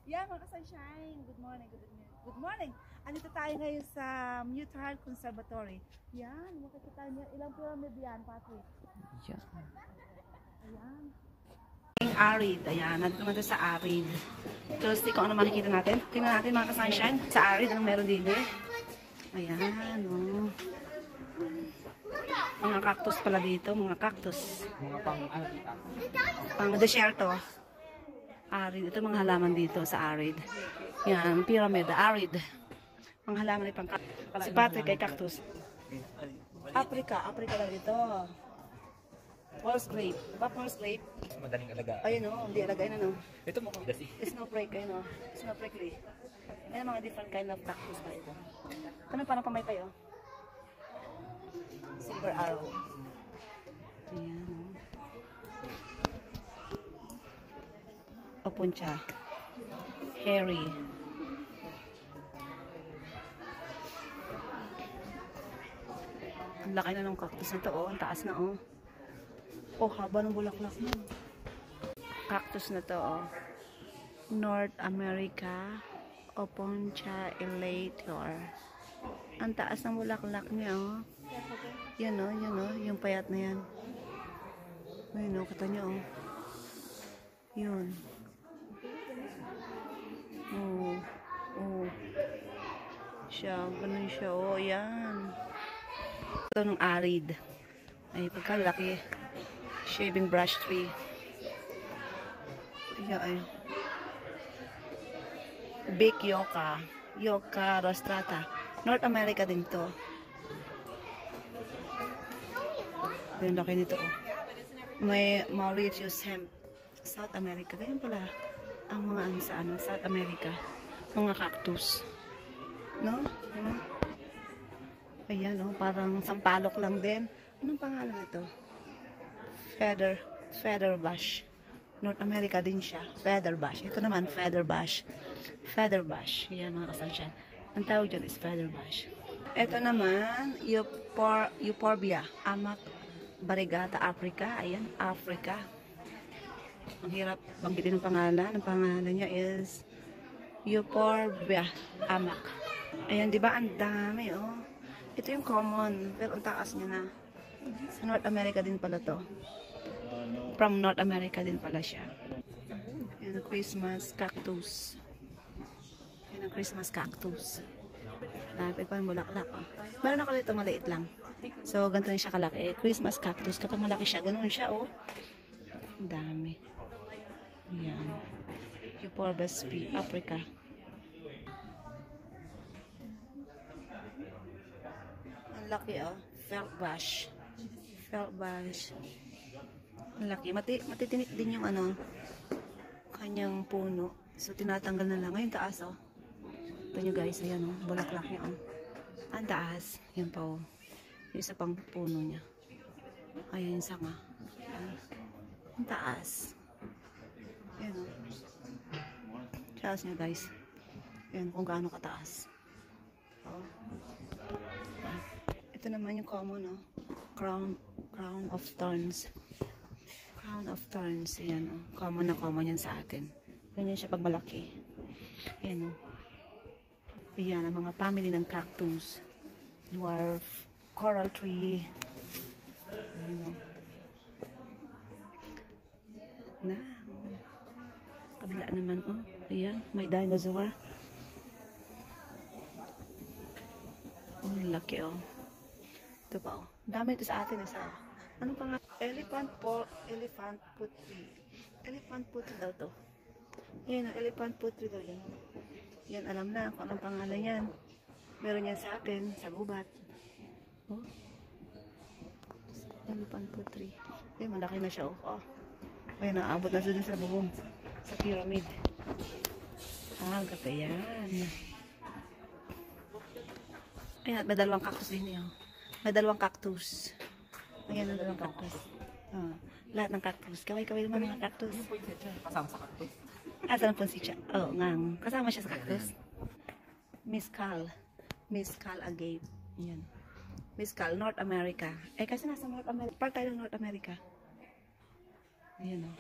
Yeah, mga sunshine. Good morning, good morning. Good morning. Andito tayo ngayon sa Mutard Conservatory. Yan, makikita tayo niya. Ilang pyramid yan, Patrick? Yeah. Ayan. Arid. Ayan, nandito naman sa Arid. Let's see kung ano makikita natin. Tingnan natin mga sunshine. Sa Arid, anong meron din eh. Ayan, oh. Mga cactus pala dito, mga cactus. Mga Pang desierto. Arid. Ito mga halaman dito sa Arid. Yan, pyramid, Arid. Mga halaman ay pang cactus. Si Patrick ay cactus. Africa lang dito. False grape. Diba false grape? madaling alaga. Ayun o, hindi alagay na no. Ito mo kasi. Snowflake, ayun o. Snowflake tree. Ayan mga different kind of cactus pa ito. Ito parang pamaypay o. Silver arrow. Ayan o. Opuncha. Hairy. Ang laki na ng cactus na ito o. Ang taas na o. Oh, haba ng bulaklak mo. Cactus na to o. North America. Opuncha elator. Ang taas ng bulaklak niya o. Yan o, yan o. Yung payat na yan. Ayun o, kata niyo o. Yun. Oh. Siya, ganun siya. Oh, yan. Ito ng Arid. Ay, pagkalaki. Shaving brush tree. Ayan ay. Big Yucca. Yucca rostrata. North America din to. Ayan, laki nito. Oh. May Mauritius hemp. South America. Ganyan pala ang mga ano sa ano, South America. Mga cactus. No? Ayan, no? Parang sampalok lang din. Anong pangalan ito? Feather bush. North America din siya. Feather bush. Ito naman, feather bush. Feather bush. Ayan, mga kasansyan. Ang tawag dyan is feather bush. Ito naman, Euphorbia. Amak Variegata Africa. Ayan, Africa. Ang hirap banggitin ng pangalan. Ang pangalan niya is Euphorbia Amak. Ayan, di ba? Ang dami, oh. Ito yung common, pero ang taas niya na. Sa North America din pala to. From North America din pala siya. Ayan, Christmas cactus. Ayan ang Christmas cactus. Lapit pa yung bulaklak, oh. Meron ako dito maliit lang. So, ganito rin siya kalaki. Christmas cactus. Kapag malaki siya, ganun siya, oh. Ang dami. Ayan. Euphorbia Africa. Ang laki, oh. Felt bush. Ang laki. Matitinik din yung ano, kanyang puno. So, tinatanggal na lang. Ngayon, taas, oh. Ito nyo, guys. Ayan, oh. Bulaklak niya, oh. Ang taas. Yan pa, oh. Yung isa pang puno niya. Ayan, yung sanga. Ayan. Ang taas. Ayan, oh. Taas niya, guys. Ayan, kung gaano kataas. Oh. Ito naman yung common, oh. Crown of thorns. Crown of thorns. Ayan, oh. Common na common yan sa atin. Ganyan siya pag malaki. Ayan, oh. Ayan, ang mga family ng cactus. Dwarf. Coral tree. Ayan, oh. Na. Kabila naman, oh. Ayan, may dinosaur. Oh, laki, oh. Ito pa, oh. Dami ito sa atin, isa. Ano pa nga? Elephant putri. Elephant putri daw to. Yan, elephant putri daw yan. Yan, alam na kung anong pangalan yan. Meron yan sa atin, sa gubat. Oh. Elephant putri. Ay, malaki na siya, oh. Ay, naabot na doon sa bubong. Sa pyramid. Ah, gata yan. Ayan, may dalawang cactus din yun. May dalawang cactus. Ayan, may dalawang cactus. Ah, lahat ng cactus. Kaway-kaway naman mga cactus. Kasama sa cactus. Saan ang punsitsa? Oh, ngang. Kasama siya sa cactus. Mescal agave. Ayan. Mescal, North America. Eh, kasi nasa North America. Part tayo ng North America. Ayan, oh.